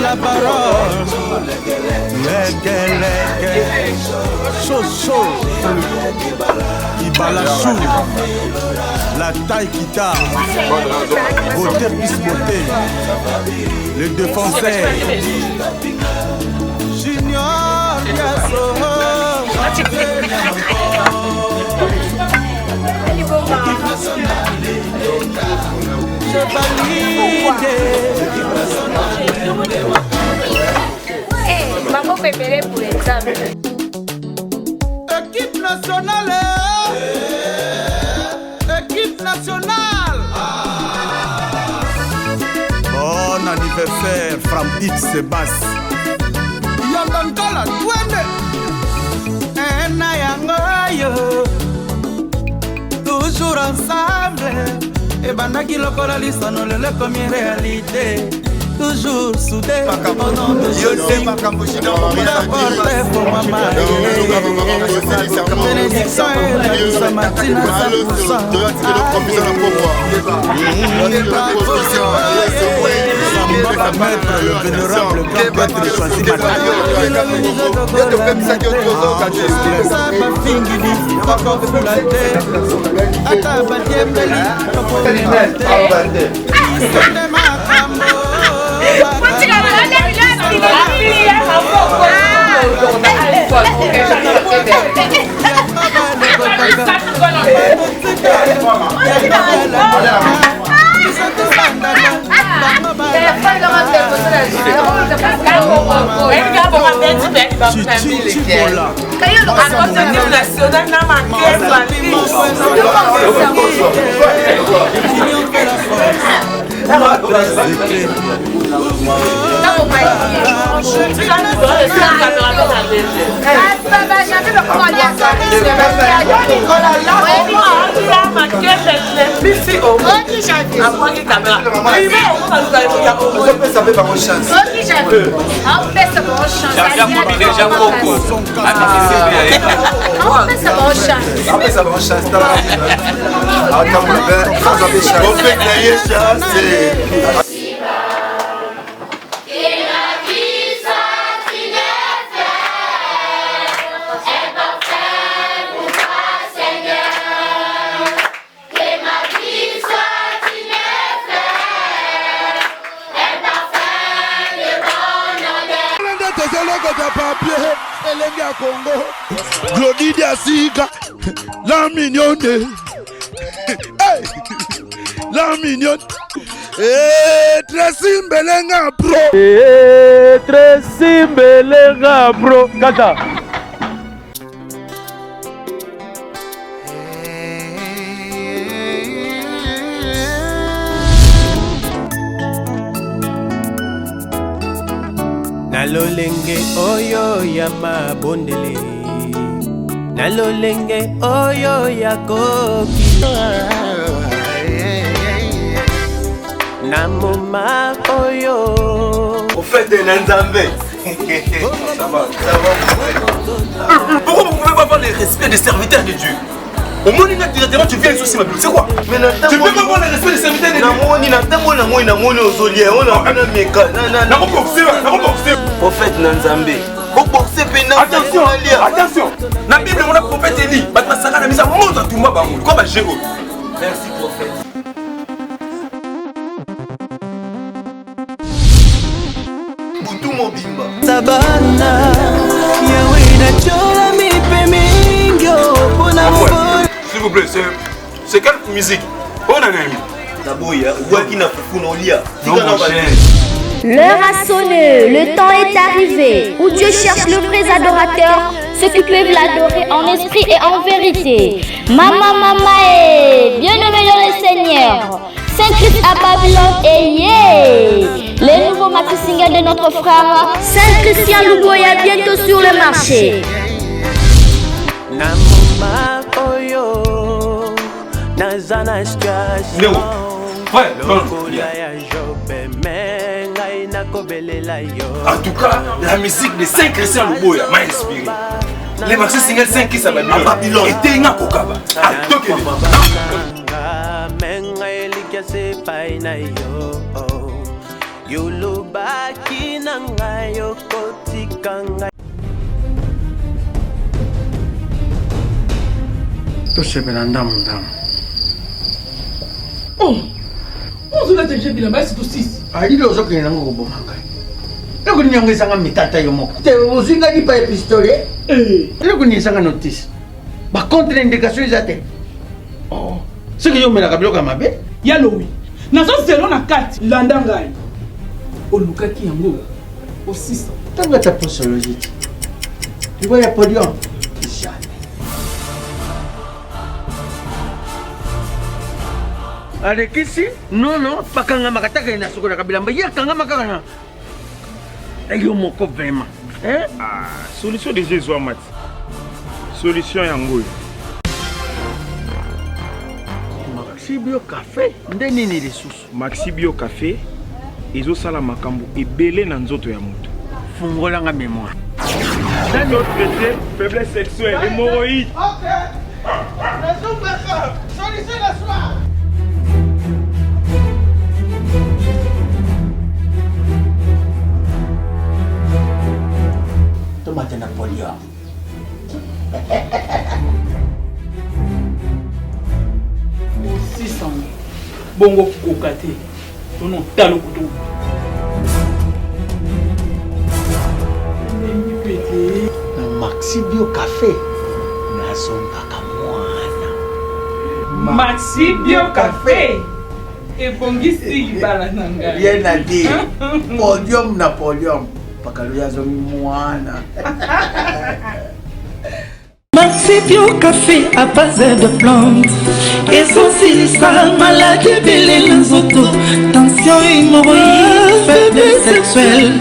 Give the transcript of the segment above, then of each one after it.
La parole, chaud, Ibala chou, la taille guitare, beauté plus beauté, le défenseur, Junior Yasso, je valide. Maman préférée pour l'examen. Équipe nationale. Équipe nationale. Bon anniversaire, Frampit Sébastien. Yangankala, Twende. Nayangoyo. Toujours ensemble. Et bandaki lokola lisano lele comme réalité. Toujours soudé au nom de Jésus. Bénédiction et la matina le vénérable grand prêtre choisi Glodidia Siga, la mignonne, hey, la mignonne, Tracy Mbelenga Pro, Tracy Mbelenga Pro, Kata. Nalolenge oyo ya mabondele, nalolenge oyo ya koki, namoma oyo. Au fait de Nzambé. Ça va. Pourquoi vous pouvez pas avoir le respect des serviteurs de Dieu? Au moins, directement, tu viens ici, ma Bible. C'est quoi? Tu peux pas avoir le respect des serviteurs de Dieu. Prophète Nzambé. Attention, attention. Dans la Bible, mon prophète Élie. Merci, prophète. Sabana, yawe na chola mipe mingyo pona mbola. S'il vous plaît, c'est quelle musique? On a gagné. L'heure a sonné, le temps est arrivé, où Dieu cherche le vrai adorateur, ceux qui peuvent l'adorer en esprit et en vérité. Mama est bien-aimé dans le Seigneur. Saint-Christ à Babylone et les nouveaux maxi singles de notre frère Saint-Christian Luboya bientôt sur le marché. Namoma oyo nazana situation. En tout cas, la musique de Saint-Christian Luboya m'a inspiré. Les marchés single 5 qui s'appellent à Babylone. Et t'es un kokaba. Ah, donc il tosepela ndamu. ozolata jebi na basi tosisi alili ozokende nango koboma ngai eloko nini yango ezanga mitata yo moko te ozinga lipa ya pistole eloko nini ezanga notice bacontre indication eza te soki yo omelaka biloko ya mabe yalowi nazozelo na kati landa ngai olukaki yango osisa ntango ata posologie ti libo ya podium alekisi nono bakangamaka taka na sokolaka bilamba ye akangamaka kana yo moko vraiment solution déjà ezwa mati solution yango oyo Maxi Bio Café nde nini lisusu Maxi Bio Café ezosala makambo ebele na nzoto ya moto fungolanga mémoire nzoto traité faiblesse sexuelle hémorroïde solution la soir. Tomate Napoléon. bongo kokate tono talo kutu na Maxi Bio Café nazombaka mwana Maxi Bio Café ebongisi libala na ngai rien à dire podium Napoléon pakalo yazongi mwana Maxi Bio Café à base de plantes essentialisant maladie belé nzoto tension hémorroïde faiblesse sexuelle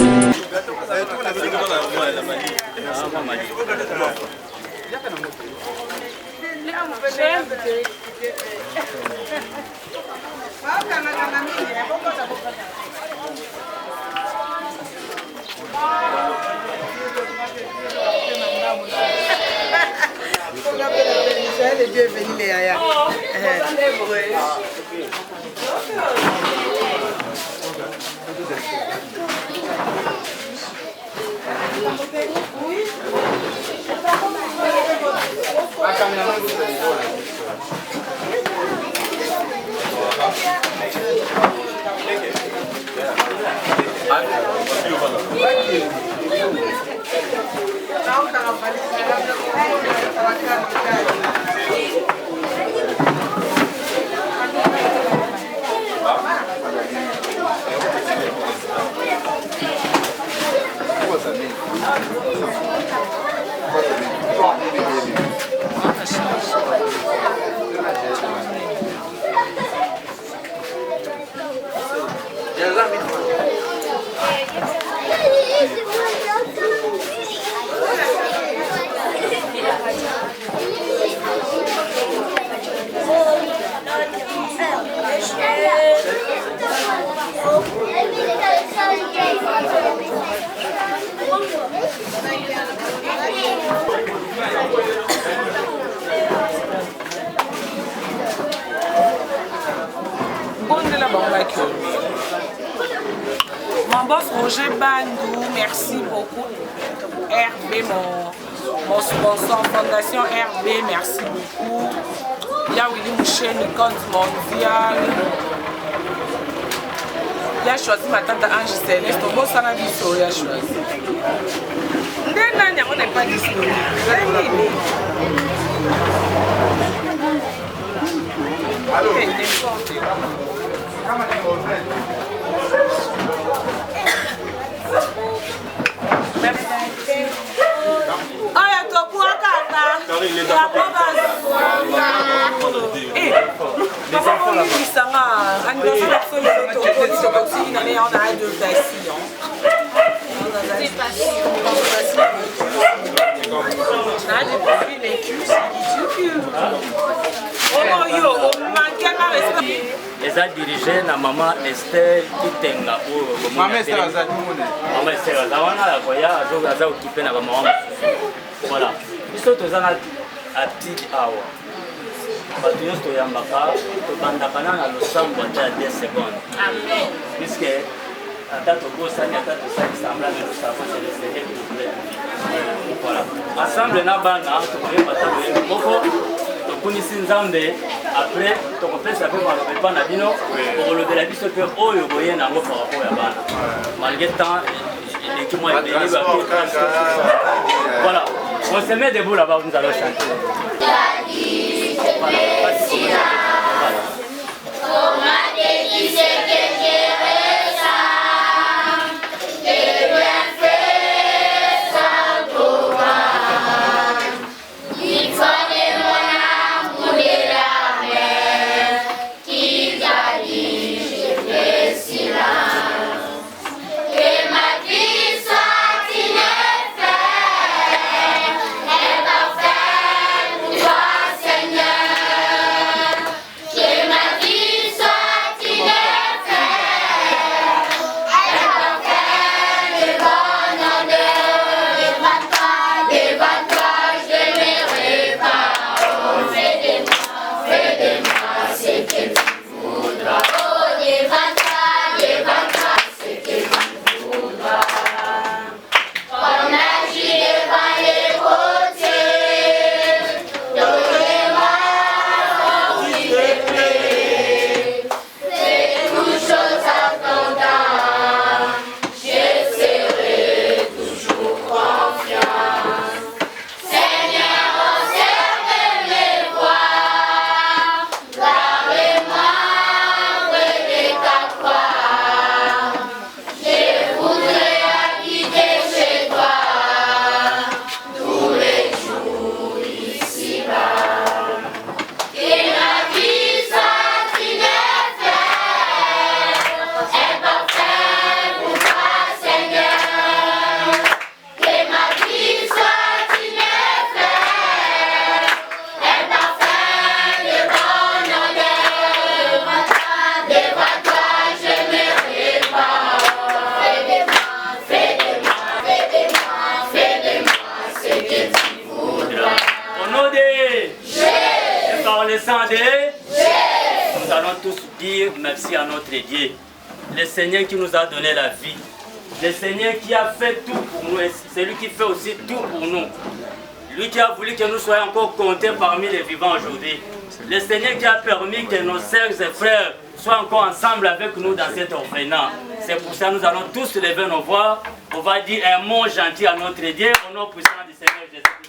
Mon boss Roger Bandou, merci beaucoup. RB, mon sponsor, Fondation RB, merci beaucoup. Il y a Willy Mouché, Compte Mondial. Il a choisi ma tante Ange Céleste. Au beau Sanabiso, il a choisi. On n'est pas disponible. Allô? Olha, tô com a cara. Eza dirigé na maman Esther Kitenga ou maman Esther Azamoune. Maman Esther Azamoune la voya azo occupé na maman. Voilà. biso tozana atid awa bato nyonso toyambaka tobandaka na losambo ata ya 10 secondes puisque ata tobosani ata tosali semblable tosavo c'est le Seigneur qui nous plaît. Voilà, ensemble na bana tokoyemba ta loyembi moko tokunisi nzambe après tokopesa mpe maloba epa na bino okolobela biso mpe oyo boye nango par rapport ya bana malgré temps eleki mwa ebele voilà, on se met debout là-bas, nous allons chanter. Nous allons tous dire merci à notre Dieu, le Seigneur qui nous a donné la vie, le Seigneur qui a fait tout pour nous, et c'est lui qui fait aussi tout pour nous. Lui qui a voulu que nous soyons encore comptés parmi les vivants aujourd'hui. Le Seigneur qui a permis que nos sœurs et frères soient encore ensemble avec nous dans cet orphelinat. C'est pour ça que nous allons tous lever nos voix. On va dire un mot gentil à notre Dieu au nom puissant du Seigneur Jésus-Christ.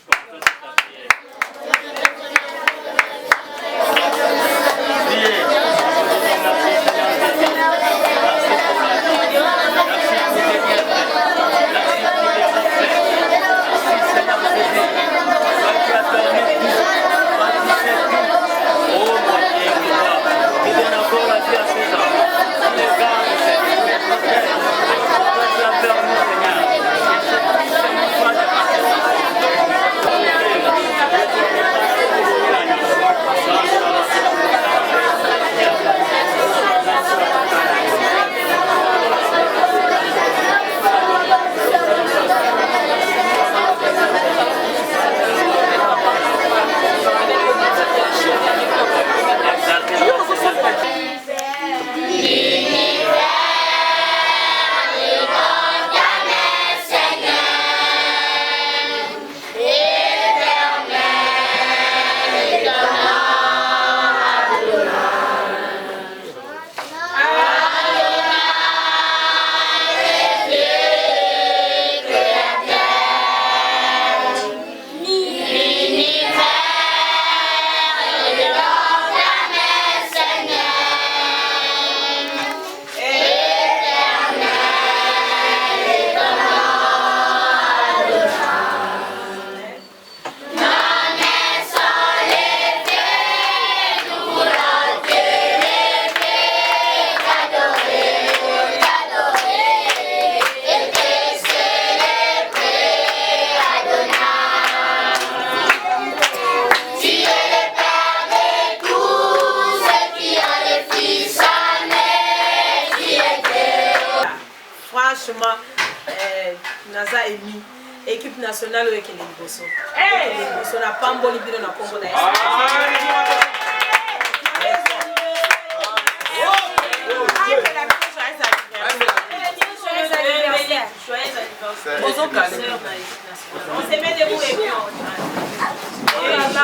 équipe nationale avec les Liboso. Les Liboso n'a pas un bon libéré dans le Congo d'ailleurs. On se met debout et puis oh là là,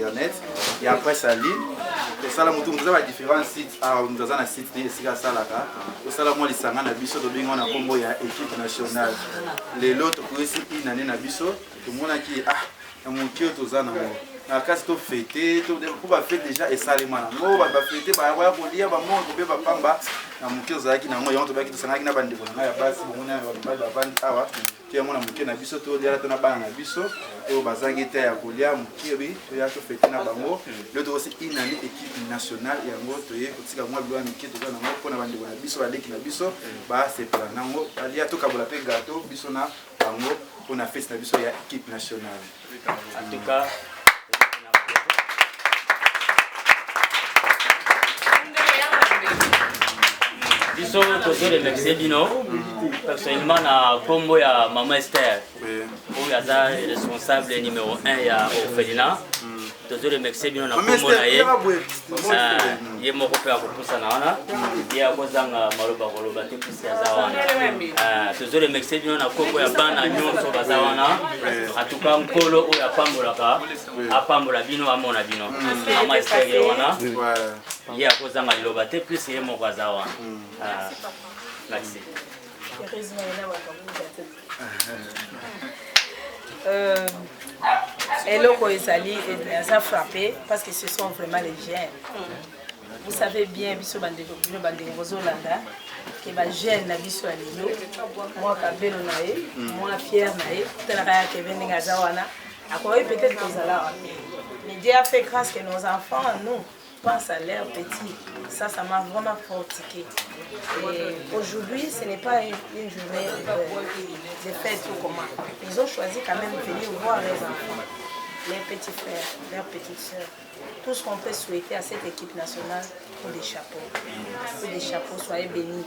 internet et après ça ligne et ça la mutu mutza ba différents sites nous avons un site ni sika salaka ça la moi lisanga na biso do bingo na kombo ya équipe nationale les l'autre pour ici inane na biso tout mona ki na mukio tozana mo na kasi to fêter to pour ba fêter déjà et ça les mana mo ba fêter ba ya kolia ba mo ko be ba pamba na mukio zaki na mo yonto ba ki tosanga ki na bandi bona ya basi bomona ba bandi awa tu mona mukio na biso to dia to na bana na biso et bazangi te ya kolia mukio bi to ya to fêter na bango le to aussi inane équipe nationale ya ngo to ye kotika mwa bilwa mukio to na ngo pona bandi bona biso ba leki na biso ba separa nango alia to kabola pe gâteau biso na bango on a fait cette équipe équipe nationale. En tout cas, biso tozo remercier bino personnellement na kombo ya Maman Esther oyo aza responsable numéro 1 ya orphelinat. Tozo remercier bino na kombo na ye ye moko pe akopusa na wana ye akozanga maloba koloba te pusi aza wana. Tozo remercier bino na kombo ya bana nyonso baza wana. En tout cas nkolo oyo apambolaka apambola bino amona bino Maman Esther ye wana ye akozanga liloba te pusi ye moko aza wana. Merci. Eloko ezali ça frappé parce que ce sont vraiment les jeunes. Vous savez bien biso bandeko bino bandeko bozolanda que ba jeune na biso ya lelo moi kabelo na ye moi Pierre na ye tala ya Kevin Ngaza wana akoyi peut-être kozala mais Dieu a fait grâce que nos enfants nous pensent à l'air petit. Ça m'a vraiment fortifié. Et aujourd'hui, ce n'est pas une journée de fête ou comment. Ils ont choisi quand même de venir voir les enfants, les petits frères, leurs petites sœurs. Tout ce qu'on peut souhaiter à cette équipe nationale pour des chapeaux. Pour des chapeaux, soyez bénis.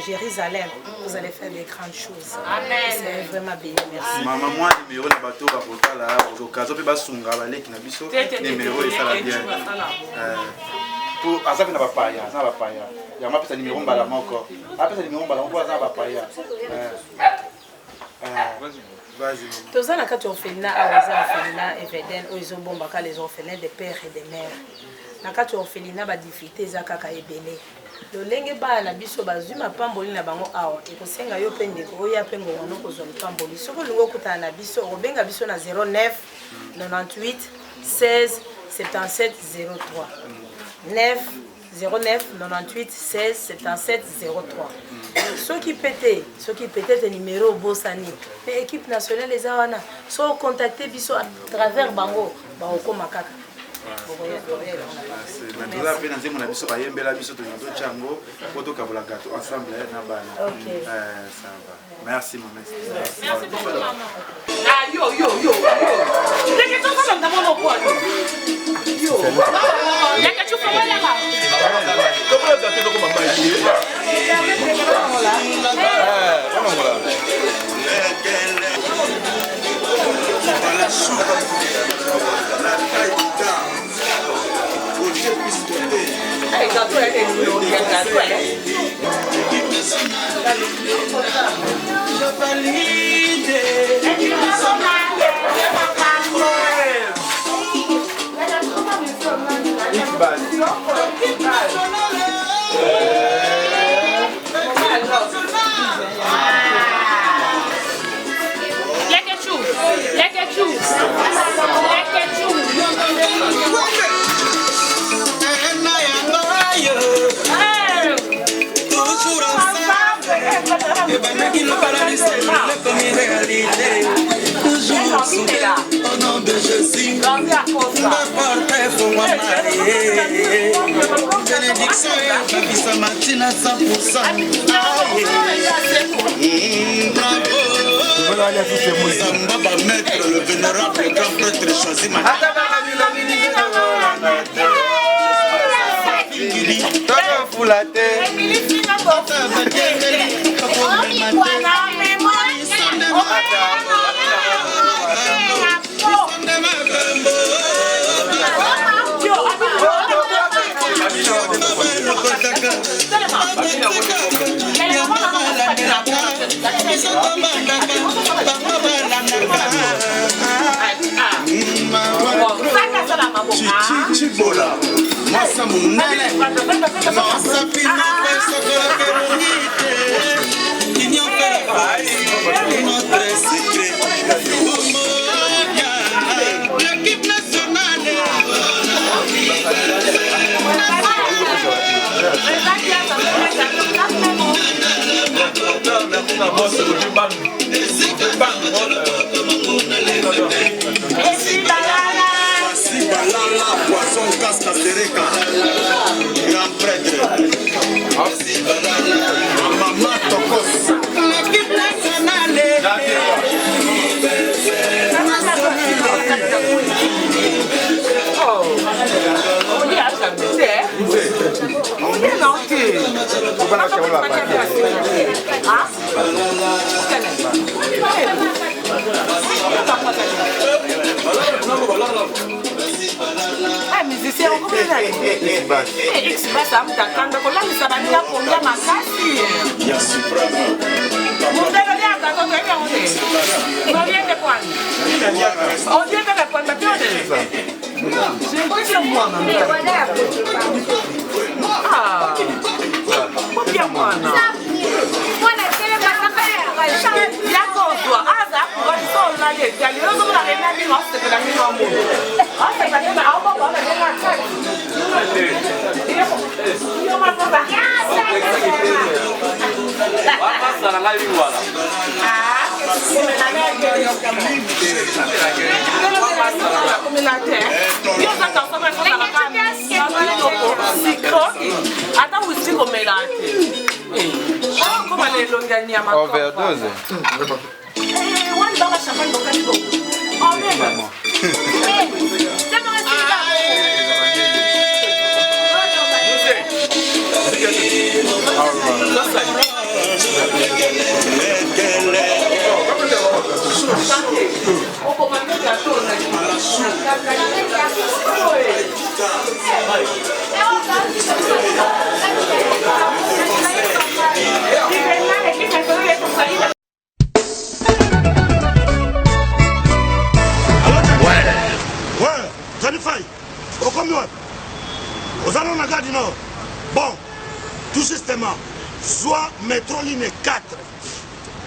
Jérusalem, vous allez faire des grandes choses. Amen. C'est vraiment béni. Merci. Maman, moi, numéro de bateau, là, aux occasions, je vais sunga balé qui n'a biso numéro et ça la bien. Pour ça n'a pas paya, ça va paya. Il y a ma petite numéro mbala encore. Après ça numéro mbala, on voit ça va paya. Vas-y. Tous les cas orphelinat à orphelinat Eveden où ils ont bombaka les orphelins des pères et des mères. Na kati orphelinat ba difficulté za kaka ebele. Le lenge ba na biso bazuma pamboli na bango awa. Ekosenga yo pende ko ya pengo wono ko zoli pamboli. Soko lingo kuta na biso obenga biso na 09 98 16 77 03. 09 98 16 77 03. Ceux qui pétaient numéro Bossani, l'équipe nationale les Awana, sont contactés biso à travers Bango, Bango Makaka. Maintenant, après, nous avons biso ba yembela biso to nyoto chango, poto kabola gâteau ensemble na bana. OK. Ça va. Merci maman. Merci beaucoup maman. Ah yo. Dès que tu fais dans mon poids. Yo. Dès que tu fais là. Comment la gâteau comme maman ici? Toujours soudés au nom de Jésus, ma porte est pour moi mariée. Bénédiction et ma vie sa matin à 100%. Bravo, Samba va mettre le vénérable grand prêtre choisi ma Chibola, massa munene, massa pino, penso che la veronite, igno per fare, notre secret, l'équipe nationale. Balala, poisson, casque, sereka, grand prêtre. Maman Tokos. L'équipe nationale. Musicien, on comprend X-Bass, ça me t'attend. Donc là, ça va dire pour moi ma casse. Il y a Suprema. Mon père est là, d'accord, on est. On vient de quoi? On vient de quoi? C'est quoi que moi, ah, bien moi, Overdose. Bon, tout justement, soit métro ligne 4,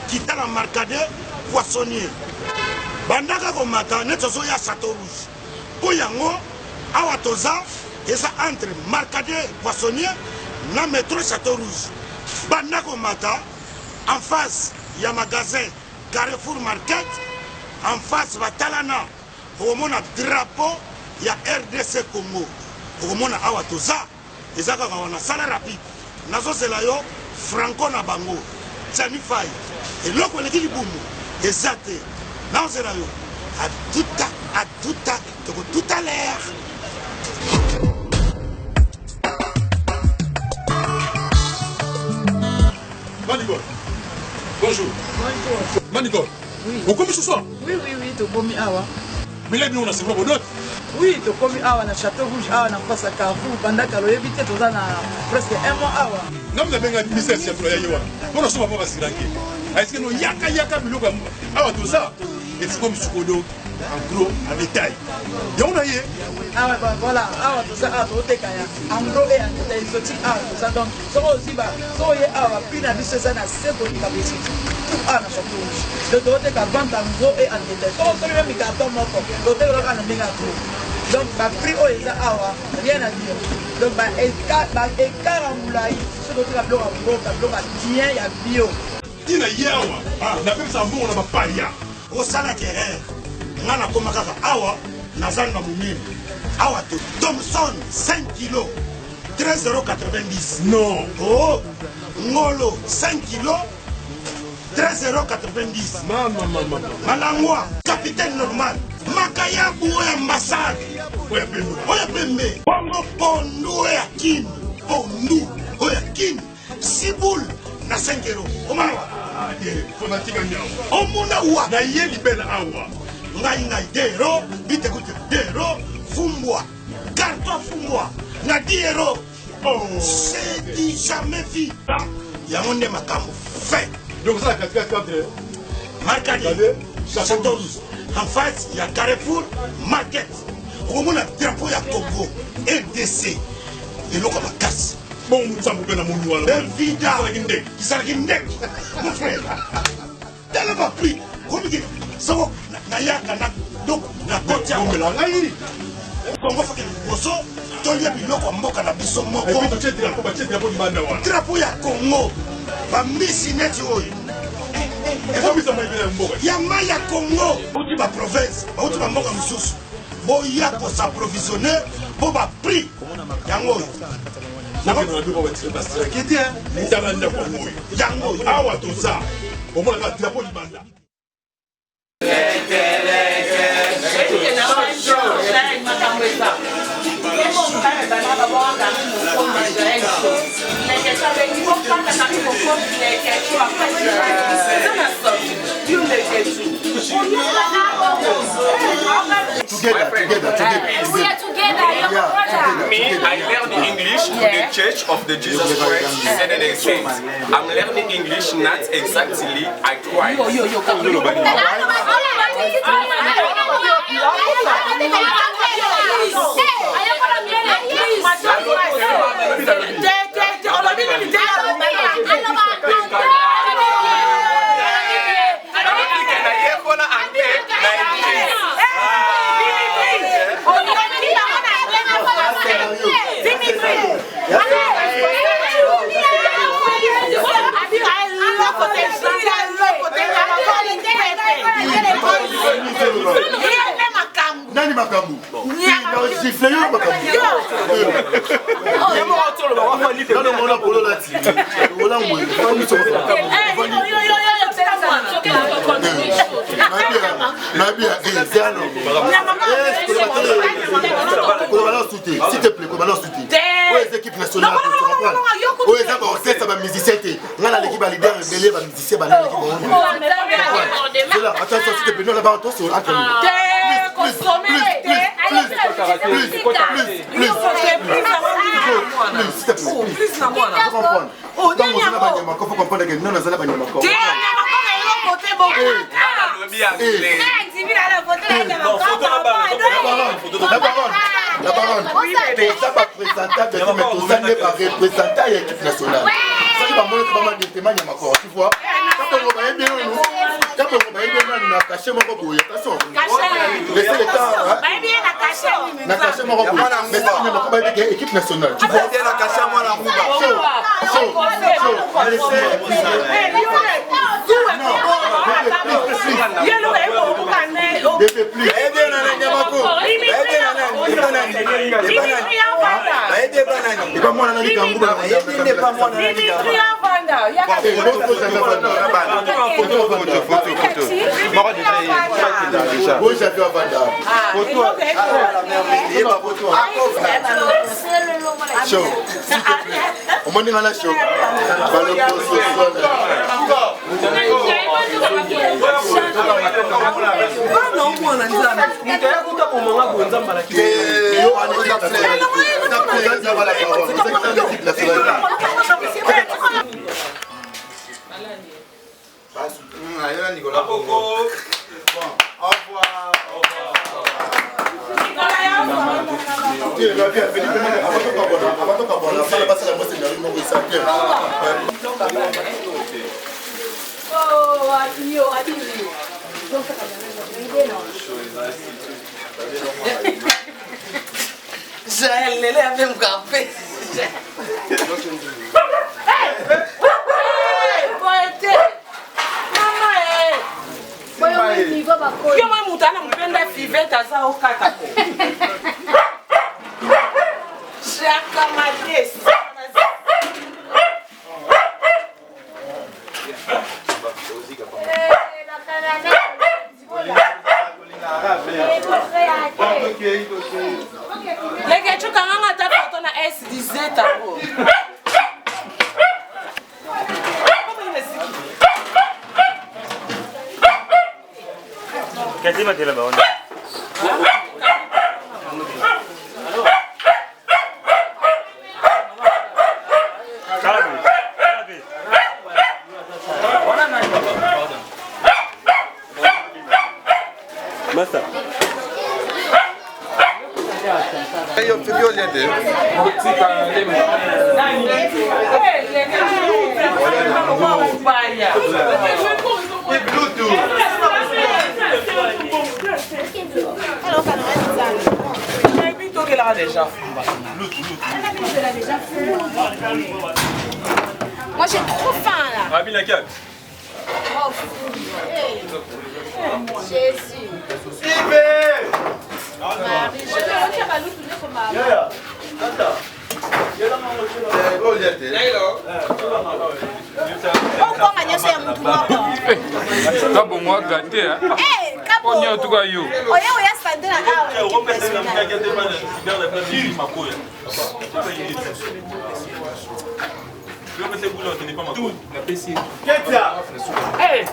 qui est la marcade poissonnier. Bandaka komata netozo ya Château Rouge. Poyango, awatoza, et ça entre marcade poissonnier, na métro Château Rouge. Bandaka komata, en face, il y a magasin Carrefour Market, en face, Batalana, au moment drapeau, il y a RDC Congo. Au moment awatoza. Ezaka kawana sala rapide nazo zela yo franco na bango tani fai eloko leki libumu ezate nazo zela yo à tout à l'heure. Manigo, bonjour. Bonjour. Manigo, oui. Vous commis ce soir? Oui, tu commis awa. Mais là, on a c'est quoi vos notes? Oui, tu commis awa na Château Rouge, awa na face à Carrefour, pendant que l'on évite tout ça presque un mois awa. Non, mais vous avez un ministère qui a fait ça. On a fait ça. Est-ce que nous yaka biloko awa tout ça? Et c'est comme ce qu'on en gros, en détail. Y'a on a yé. Ah ouais, voilà, ah tout ça, ah tout est kaya. En gros et en détail, exotique, ah tout ça. Donc, ça aussi, bah, ça y est, ah, puis la vie, c'est ça, c'est pour les cabétis. Tout ah, na château rouge. Le tout est qu'à vendre en gros et en détail. Ça, on se met mes cartons, mon corps. L'hôtel, on a un méga gros. Donc, bah, prix, oh, ils ont, rien à dire. Donc, bah, écart en moulaï, ce dont il a bloqué en gros, il a bien, il y a bio. Tina yawa, ah, na pem sa mbongo na bapalia. Osala terre. Ngana koma kaka awa, nazali na mumimi. Awa to Thompson 5 kg 13,90 €. Non. Oh, ngolo 5 kg 13,90 €. Mama. Malangwa, capitaine normal. Makaya buwe ambassade. Oya pembe. Bongo pondu ya kin. Pondu. Oya kin. Siboul. Na 5 €. Omawa. Fonatika nyao. Omuna wa. Na yeli bela awa. Ngai 2 €. Bite kuti 2 €. Fumbwa. Carton fumbwa. Na 10 €. Oh. C'est du jamais vu. Yango nde makambo. Fait. Donc ça, 4 Marcadi. Château Rouge. En face, il y a Carrefour Market. On a un drapeau à Congo. RDC. Et l'eau comme casse. Bon, nous sommes bien à mon nouveau. Évidemment. Qui s'est guindé. Mon frère. T'as pas pris. Comme il dit. Ça va. Nayaka. Donc, la côte à Congo. Congo fait que Bosso. Tolia biloko mboka na biso moko. Et puis tu drapeau du banda wana. Drapeau ya Congo. Ba misi neti oyo. Yama ya Congo, bouti ba province, bouti ba mboka mususu. Boya ko s'approvisionner, bo ba prix. Yango. Yango, awa to ça. Au moins la drapeau du banda. Me, I learned English in the Church of the Jesus Christ Latter-day Saints. I'm learning English not exactly. I try. Nani makambu? Siffle yo makambu. Non, on a polo là. On a mouillé. S'il te plaît, balance tout. Les équipes nationales, tu comprends? Oui, ça va, c'est ça va musicien. On a l'équipe à leader, belé va musicien, va l'équipe. Attention, s'il te plaît, nous là-bas, attention, la baronne, ça va présenter, mais ça n'est pas représenté à l'équipe nationale. Ça va montrer comment il témoigne à ma corps, tu vois. Quand on va bien, on a caché mon robot. Attention, laissez le temps. On a caché mon robot. Mais ça, on a pas l'équipe nationale. Tu vois, on a caché moi la roue. Au revoir. J'ai lélé avec mon café. Yo mwe mutana mpenda fiveta za okata ko. Shaka madesi. Lege chuka nganga tapato na S17 ko. Qu'est-ce que tu là-bas? Basta. Yo fui violento. Moi j'ai trop faim là. Rabbi Nakak. Jésus. Kabo moi gâté hein. On y a tout cas yo. Oya oya sande na awa. Hey.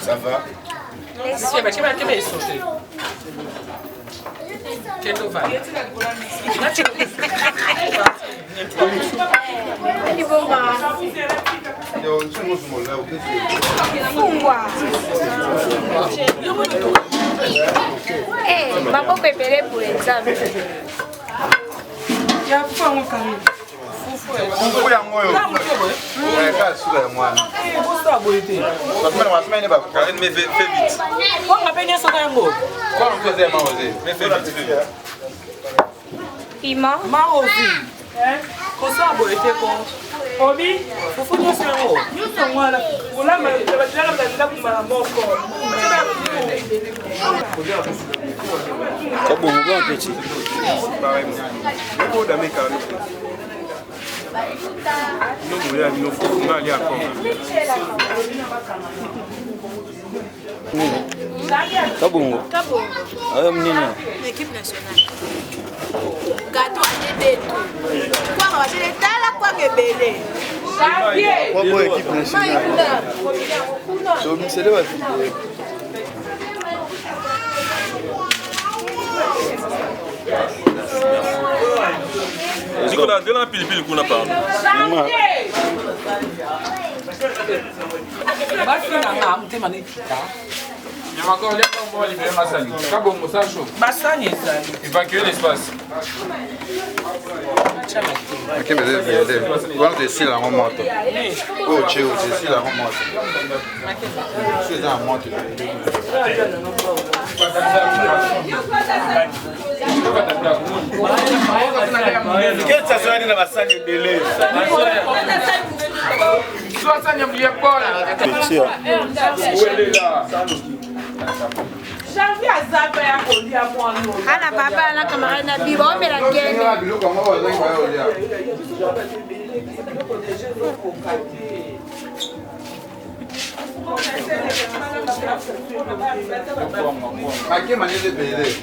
Ça va? Maboko ebele pour examen. Fufu ya moyo. Weka sura ya mwana. Wasema ba Karen me fait vite. Kwa ngapeni soka yango. Kwa mtoze maoze. Me fait vite. Piment. Maozi. Kosa boite ko. Obi, fufu nyoso yango. Nyoso mwana. Ulama batala batala kumala moko. Kabo bon petit. Pareil. Beaucoup d'amis Karen. Non, vous voulez aller au fond, on va aller à quoi? Kabongo. Kabongo. Ah, menino. L'équipe nationale. Gâteau de tout. Quoi, on va chez les talas, quoi, bébé. Janvier. Quoi pour l'équipe nationale? C'est le Ziko na dela pilipili kuna pa. Basi na mtema ni kita. Encore les on va libérer Massani. Kabongo ça chaud. Massani ezali. Évacuer l'espace. Ok, mais voilà de ici la remonte. Oh, tu es ici la remonte. C'est un monte. Qu'est-ce que ça soit dans la salle de belé? Soit ça n'y a pas Petit. Où elle est là? Janvier azaba ya kolia mwana. Ana baba na camarade na bibo mais la gueule. Aqui maneira de beleza.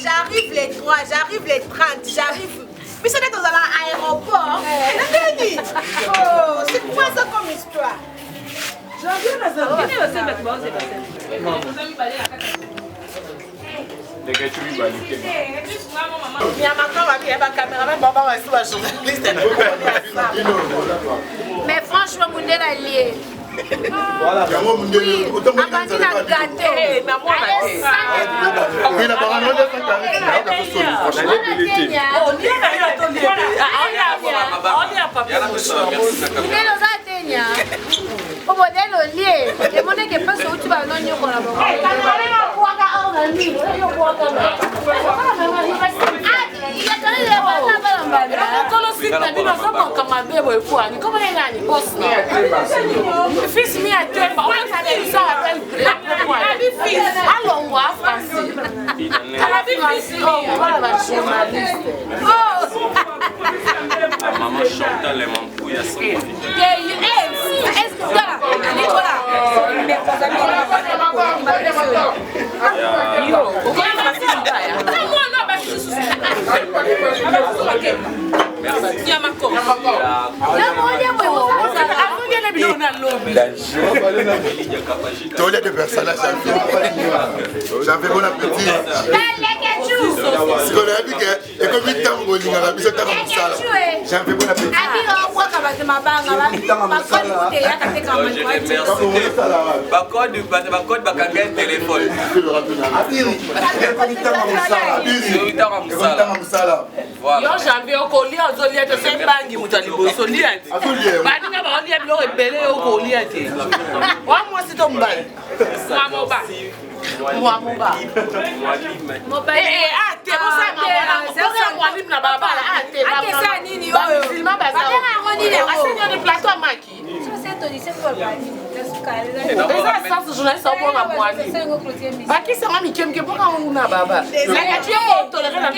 J'arrive les trois j'arrive les 30, j'arrive. Mais c'est dans l'aéroport. Oh, c'est quoi ça comme histoire? J'en viens à ça. Mais franchement, mon Dieu, la liée. Voilà. Fils mi a deux fois, on a ça appelle fils. Alors on va français. Voilà la journaliste. Maman chante les mampouilles à son Tous les deux personnages, j'avais bon appétit. Ce qu'on a dit que, et comme il t'en roule, il a mis ça dans mon salle. J'avais bon appétit. Yo j'avais au collier aux oliers de ces bangi mutali bosoli ati. Bani na ba olier bilo rebele au collier ati. Wa moi c'est ton bal. Moi moba. Moba. Ah t'es bon ça maman. C'est moi lim na baba ah t'es baba. Ah ça nini yo. Filma baza. Ah c'est de plateau maki. C'est to lycée pour bani. Eza sasa journaliste au bon amwali. Baki c'est moi mikem ke pour on na baba. La tu es toléré na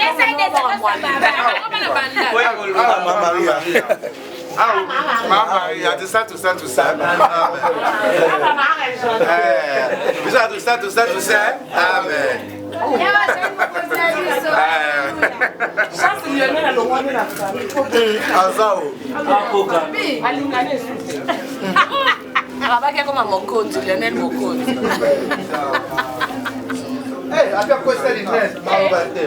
Maman Maria. Maman Maria, tout ça. Tout ça, tout ça. Amen. Chance Lionel a l'omone la famille. Azao. Abaki kama Mokonzi, Lionel Mokonzi. Eh, até quoi ça l'Inès, maman Baté.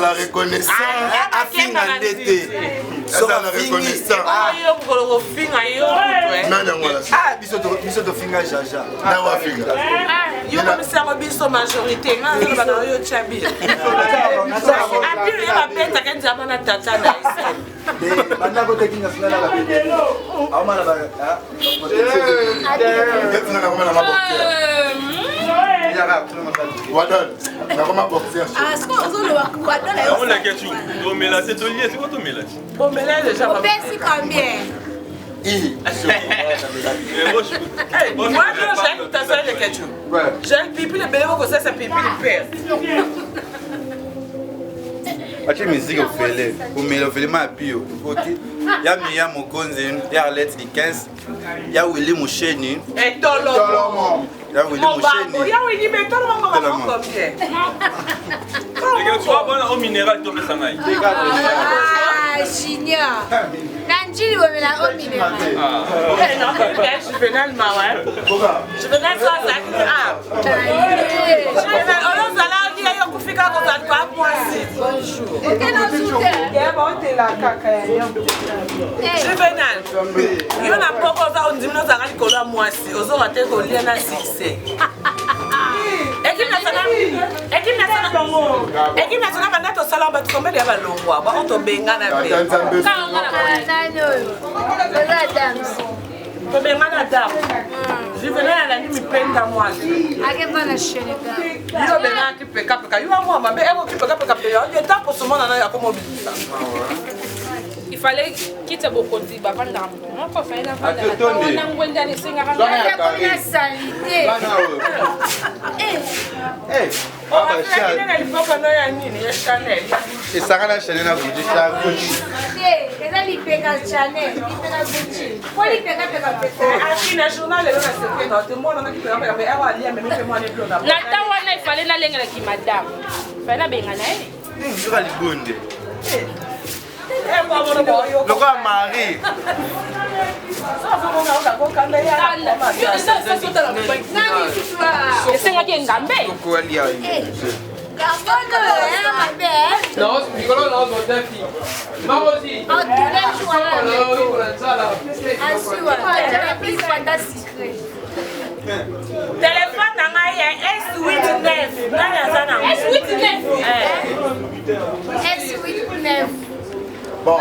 la reconnaissance. Moi, j'ai tout à fait le ketchup. J'ai le pipi, le bébé, ça, c'est pipi, le père. Ache musique au fele, au mélophélie ma bio. Ya Mia Mokonzi, ya Arlette Dickens, ya Willy Moucheni. Et Tolomo. Ya Willy Moucheni. Ya Willy, mais Tolomo, comment on copie? Tu vas voir au minéral, tu vas faire Ah, Junior. Nanjili wamela au minéral. Non, je venais le marais. Je venais le soir, ça. Ah. Je venais le soir, là, il y a eu un coup de fika comme ça. papa mwasi. Bonjour. Juvenal. Yo na poko za ondimi no zaka likolo ya mwasi. Ozonga te kolia na succès. Équipe nationale banda tosala bato combien ya balongwa ba otobengana pe. Tobengana dam. Juvenal alandi mipenda mwasi. Akebana sheneka. Yo bengana kipeka peka. Yo mwa mabe eko kipeka peka pe. Yo temps pour ce monde na ya komobilisa. Il fallait quitter beaucoup de bavard dans mon on fait la bande on a ngwenda ni singa la salité et ça la chaîne na Gucci ça Gucci eza lipeka Chanel lipeka Gucci po lipeka peka peka akina journal le na sekwe na te mona na kipeka peka awa alia mais me moi ne plus na ta wana il fallait na lenga ki madame fallait na benga na nzura libonde Loka Marie. Non, Nicolas, non, mon défi. Maman aussi. Téléphone na ngai ya S89. Nani azana? S89. Bon.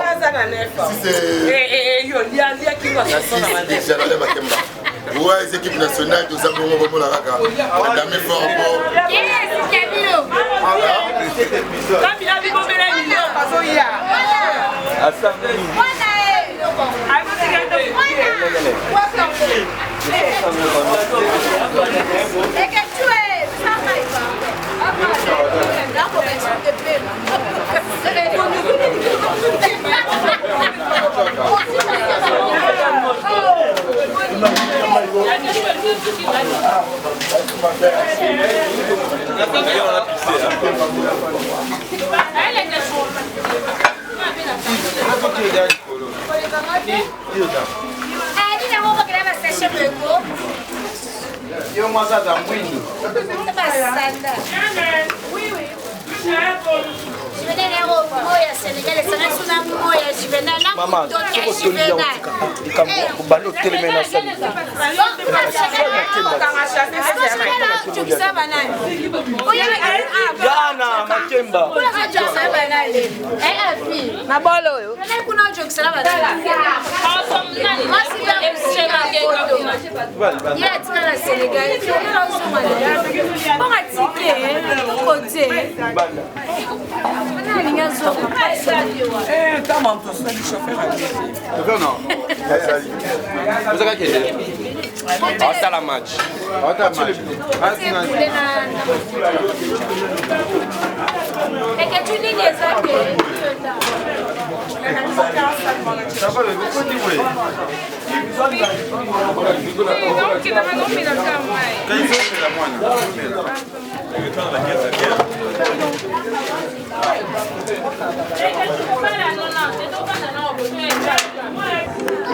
Ouais, les équipes nationales, tout ça, pour moi, la raga. Madame est fort fort. Yo moi ça dans Winnie. Oui oui. Juvenal ero moya Sénégal esanga suna moya Juvenal na kutoka Juvenal. Kubalo teleme na sali. Gana Makemba. Na bolo yo. Na kuna jokisala badala. Ya tika na Sénégal. Bonga tike côté. Comment on peut chauffeur non. Vous avez quel Hasta la match. Et que tu dis des affaires. Ça va le continuer.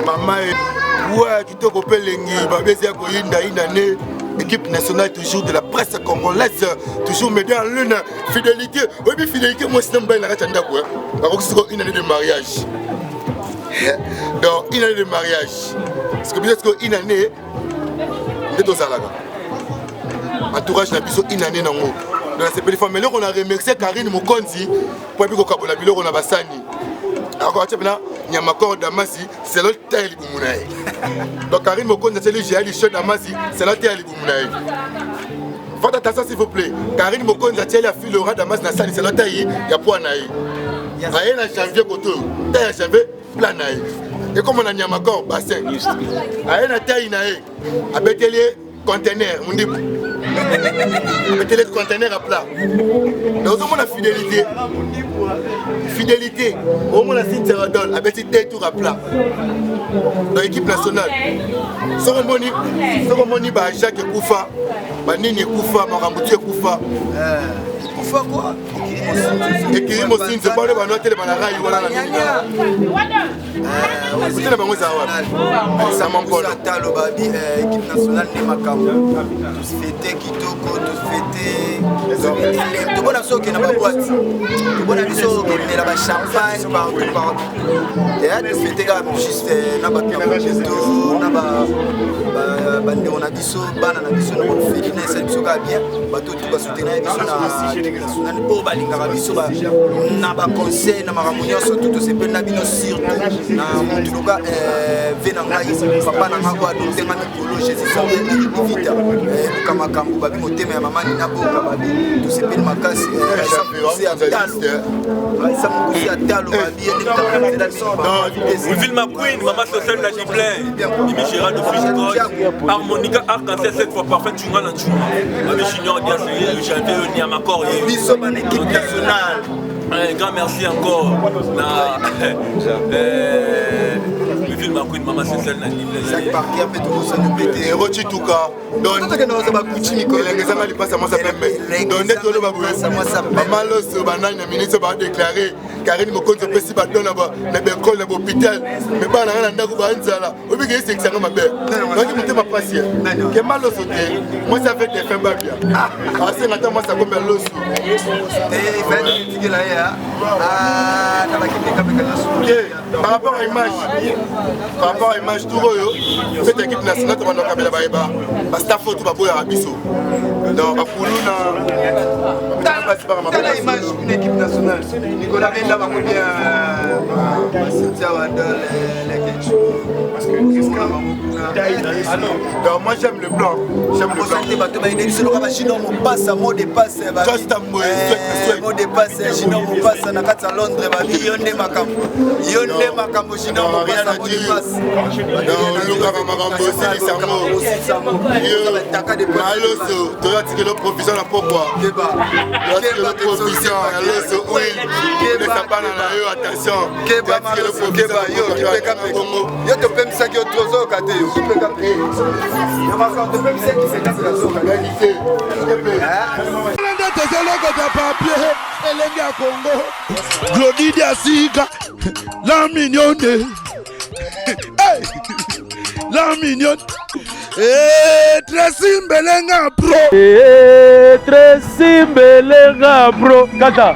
Maman, ouais, tu te rappelles l'année. Équipe nationale toujours de la presse congolaise, toujours médias en lune, fidélité. Oui, mais fidélité, moi c'est une année de mariage. Donc, une année de mariage. Parce que peut-être qu'une année, on est au Zalaga. Entourage n'a plus une année dans l'eau. Donc, c'est pas mais là, on a remercié Karine Mokonzi pour que on a Bassani. Alors, il y a ma corde Damasi, c'est le tel Boumoulaye. Donc, Karine Mokonzi, c'est le géant du chef Damasi, c'est le tel Boumoulaye. Faites attention s'il vous plaît. Karine Mokonzi, c'est la fille Laura Damas, c'est le tel, il y a point naïf. Il y a un janvier côté, tel janvier, plein naïf. Et comme on a mis ma corde, bassin. Il y a un tel naïf, à Bételier, conteneur, on dit. Mettez les conteneurs à plat. Donc, au moins la fidélité. Fidélité. Au moins la Saint-Séradol avec des tours à plat. Dans l'équipe nationale. Soromoni, Jacques Koufa, Banini Koufa, Marambouti Koufa. Pour faire quoi? Ekiri Mosine, c'est pas le bano télé banaraï voilà la minga. Écoutez bango ça va. Ça m'empole. Talo babi équipe nationale de Makam. Tous fêtés kitoko, tous fêtés. Tout bon à soki na ba boîte. Tout bon à biso qui na ba champagne partout. Et à tous fêtés ga juste na ba piano na ba bande on a biso bana na biso na fêté na ça biso ga bien. Bato tout ba soutenir biso na pour balingaka biso na ba conseil na makambo nyonso tout sepela bino surtout na mutuka vena ngai papa na ngako adopté nga mikolo Jésus sauvé vita kama kambu babi motema ya mama ni na boka babi tout sepela makasi Vilma Queen, Maman Social la Giblin, Mimi Gérard de Frisco, Harmonica Arc-en-Ciel cette fois parfaite, tu m'as Ami Junior Dias, j'avais venu à ma corps. Bissoman équipe nationale. Un grand merci encore. Vilma Queen, Maman Social la Giblin. Chaque parquet a fait tout ça nous péter. Et Rochi Touka. Donc, il y a des gens qui s'appellent donc, net le babou. Maman Losso, banane, le ministre va déclarer. Karine Mokonzo se précipite dans l'école, dans l'hôpital. Mais pas dans la Nagoubanzala. Au bout de c'est que ça m'a fait. Donc, il me dit ma passion. Que mal au sauté. Moi, ça fait des fins babia. Ah, c'est maintenant, moi, ça comme l'osso. Et il va dire là, ah, dans la équipe par rapport à l'image, tout le cette équipe nationale, tu vas nous caber là-bas. Parce que ta faute, tu vas pouvoir à Bissau. Donc, à Poulouna. Dans l'image d'une équipe nationale, Nicolas Benda va bien donc moi j'aime le blanc. J'aime le blanc. Sinon mon passe à mot de passe. Mot de passe. Sinon mon passe à Nakata Londres. Yonde Makambo. Sinon mon passe à mot de passe. Non, Luka Makambo aussi Samo. Maloso, tu as tiré le provision là pourquoi? Tu as tiré le provision. Aloso, oui. Les sapins là, attention. Keba Maloso, Keba, yo, tu peux capter. Yo, tu peux me saquer au trozo, Kate. Tu peux capter. Yo, tu peux me saquer qui s'est cassé la soca. Égalité. Glody Asika, la mignonne. La mignonne. Tracy Mbelenga Pro. Tracy Mbelenga Pro. Kata.